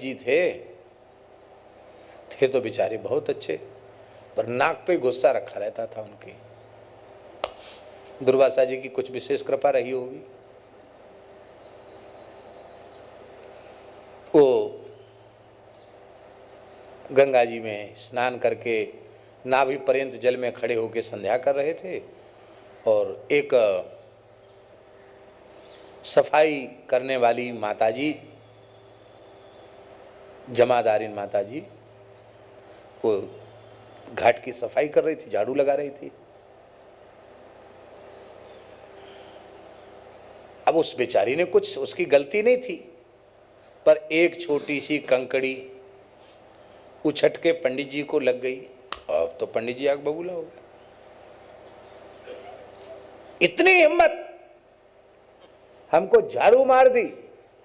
जी थे तो बेचारे बहुत अच्छे, पर नाक पे गुस्सा रखा रहता था उनके। दुर्वासा जी की कुछ विशेष कृपा रही होगी। वो गंगा जी में स्नान करके नाभि पर्यंत जल में खड़े होकर संध्या कर रहे थे, और एक सफाई करने वाली माताजी, जमादारिन माताजी, वो घाट की सफाई कर रही थी, झाड़ू लगा रही थी। अब उस बेचारी ने, कुछ उसकी गलती नहीं थी, पर एक छोटी सी कंकड़ी उछट के पंडित जी को लग गई। अब तो पंडित जी आग बबूला हो गए। इतनी हिम्मत, हमको झाड़ू मार दी,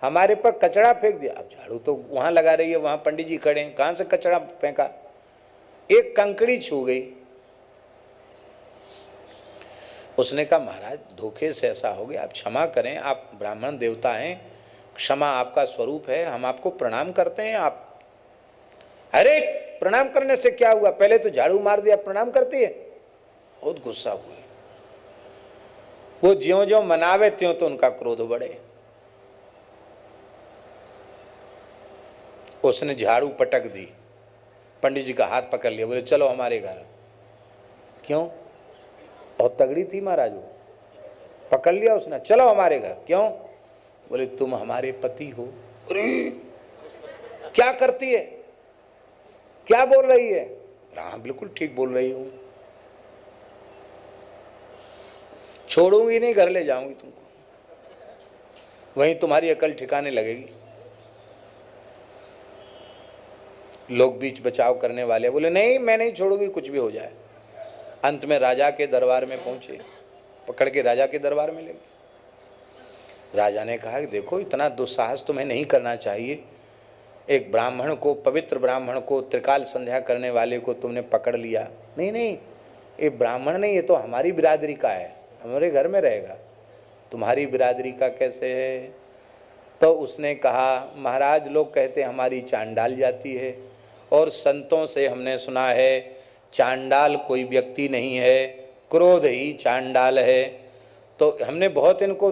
हमारे पर कचरा फेंक दिया। अब झाड़ू तो वहां लगा रही है, वहां पंडित जी खड़े हैं, कहां से कचरा फेंका? एक कंकड़ी छू गई। उसने कहा महाराज धोखे से ऐसा हो गया, आप क्षमा करें, आप ब्राह्मण देवता हैं, क्षमा आपका स्वरूप है, हम आपको प्रणाम करते हैं। आप, अरे प्रणाम करने से क्या हुआ, पहले तो झाड़ू मार दिया, प्रणाम करती है। बहुत गुस्सा हुए। वो ज्यों ज्यों मनावे त्यों तो उनका क्रोध बढ़े। उसने झाड़ू पटक दी, पंडित जी का हाथ पकड़ लिया, बोले चलो हमारे घर। क्यों? बहुत तगड़ी थी महाराज वो। पकड़ लिया उसने, चलो हमारे घर। क्यों? बोले तुम हमारे पति हो। अरे क्या करती है, क्या बोल रही है? हाँ बिल्कुल ठीक बोल रही हूं, छोड़ूंगी नहीं, घर ले जाऊंगी तुमको, वहीं तुम्हारी अकल ठिकाने लगेगी। लोग बीच बचाव करने वाले बोले नहीं मैं नहीं छोड़ूंगी, कुछ भी हो जाए। अंत में राजा के दरबार में पहुंचे, पकड़ के राजा के दरबार में ले गए। राजा ने कहा कि देखो इतना दुस्साहस तुम्हें नहीं करना चाहिए, एक ब्राह्मण को, पवित्र ब्राह्मण को, त्रिकाल संध्या करने वाले को तुमने पकड़ लिया। नहीं नहीं, ये ब्राह्मण नहीं, ये तो हमारी बिरादरी का है, हमारे घर में रहेगा। तुम्हारी बिरादरी का कैसे है? तो उसने कहा महाराज लोग कहते हैं हमारी चांडाल जाती है, और संतों से हमने सुना है चांडाल कोई व्यक्ति नहीं है, क्रोध ही चांडाल है। तो हमने बहुत इनको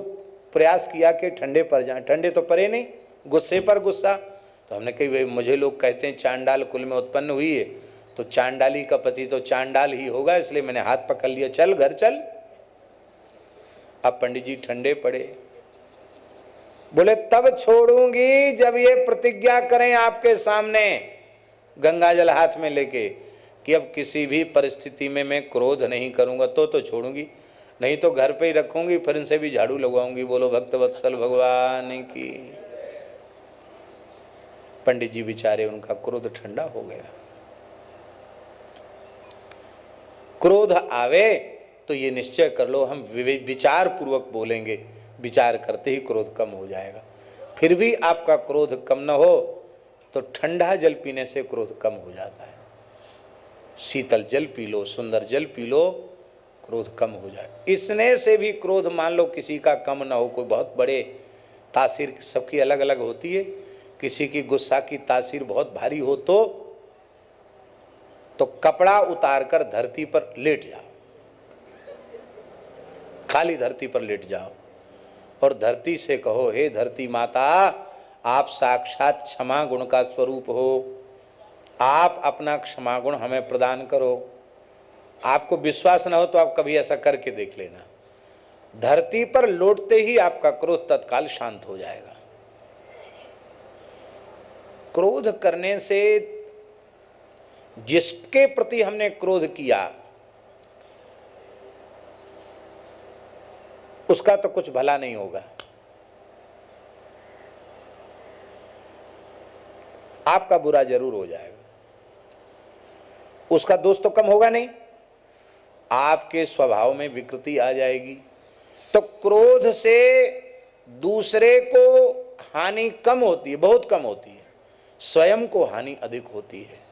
प्रयास किया कि ठंडे पर जाएं, ठंडे तो पड़े नहीं, गुस्से पर गुस्सा। तो हमने कही भाई मुझे लोग कहते हैं चांडाल कुल में उत्पन्न हुई है, तो चांडाली का पति तो चांडाल ही होगा, इसलिए मैंने हाथ पकड़ लिया, चल घर चल। अब पंडित जी ठंडे पड़े, बोले तब छोड़ूंगी जब ये प्रतिज्ञा करें आपके सामने, गंगा जल हाथ में लेके, कि अब किसी भी परिस्थिति में मैं क्रोध नहीं करूंगा, तो छोड़ूंगी, नहीं तो घर पे ही रखूंगी, फिर इनसे भी झाड़ू लगवाऊंगी। बोलो भक्तवत्सल भगवान की। पंडित जी बेचारे, उनका क्रोध ठंडा हो गया। क्रोध आवे तो ये निश्चय कर लो हम विचार पूर्वक बोलेंगे, विचार करते ही क्रोध कम हो जाएगा। फिर भी आपका क्रोध कम न हो तो ठंडा जल पीने से क्रोध कम हो जाता है। शीतल जल पी लो, सुंदर जल पी लो, क्रोध कम हो जाए। इसने से भी क्रोध मान लो किसी का कम ना हो, कोई बहुत बड़े तासीर, सबकी अलग अलग होती है, किसी की गुस्सा की तासीर बहुत भारी हो तो कपड़ा उतार कर धरती पर लेट जाओ, खाली धरती पर लेट जाओ, और धरती से कहो हे धरती माता, आप साक्षात क्षमा गुण का स्वरूप हो, आप अपना क्षमा गुण हमें प्रदान करो। आपको विश्वास न हो तो आप कभी ऐसा करके देख लेना, धरती पर लौटते ही आपका क्रोध तत्काल शांत हो जाएगा। क्रोध करने से जिसके प्रति हमने क्रोध किया उसका तो कुछ भला नहीं होगा, आपका बुरा जरूर हो जाएगा। उसका दोष तो कम होगा नहीं, आपके स्वभाव में विकृति आ जाएगी। तो क्रोध से दूसरे को हानि कम होती है, बहुत कम होती है, स्वयं को हानि अधिक होती है।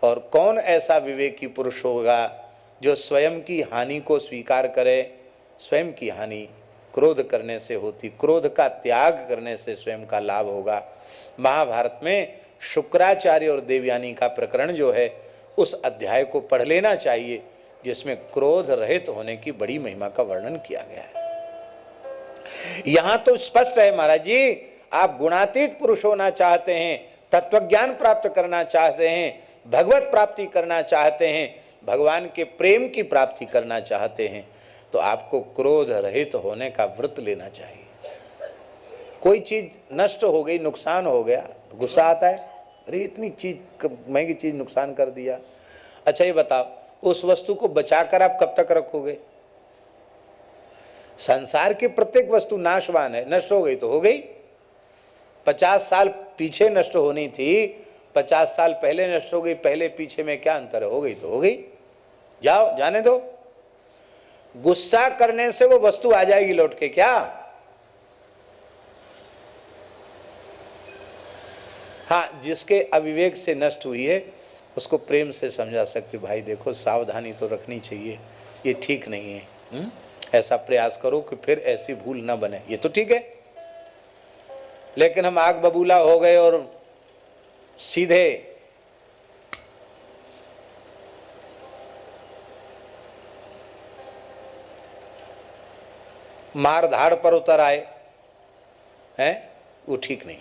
और कौन ऐसा विवेकी पुरुष होगा जो स्वयं की हानि को स्वीकार करे, स्वयं की हानि क्रोध करने से होती। क्रोध का त्याग करने से स्वयं का लाभ होगा। महाभारत में शुक्राचार्य और देवयानी का प्रकरण जो है, उस अध्याय को पढ़ लेना चाहिए, जिसमें क्रोध रहित होने की बड़ी महिमा का वर्णन किया गया है। यहां तो स्पष्ट है महाराज जी, आप गुणातीत पुरुष होना चाहते हैं, तत्वज्ञान प्राप्त करना चाहते हैं, भगवत प्राप्ति करना चाहते हैं, भगवान के प्रेम की प्राप्ति करना चाहते हैं, तो आपको क्रोध रहित होने का व्रत लेना चाहिए। कोई चीज नष्ट हो गई, नुकसान हो गया, गुस्सा आता है, अरे इतनी चीज, महंगी चीज नुकसान कर दिया। अच्छा ये बताओ, उस वस्तु को बचाकर आप कब तक रखोगे? संसार की प्रत्येक वस्तु नाशवान है, नष्ट हो गई तो हो गई। 50 साल पीछे नष्ट होनी थी, 50 साल पहले नष्ट हो गई, पहले पीछे में क्या अंतर है? हो गई तो हो गई, जाओ, जाने दो। गुस्सा करने से वो वस्तु आ जाएगी लौट के क्या? हाँ, जिसके अविवेक से नष्ट हुई है उसको प्रेम से समझा सकते, भाई देखो सावधानी तो रखनी चाहिए, ये ठीक नहीं है, ऐसा प्रयास करो कि फिर ऐसी भूल ना बने, ये तो ठीक है। लेकिन हम आग बबूला हो गए और सीधे मार धाड़ पर उतर आए हैं, वो ठीक नहीं।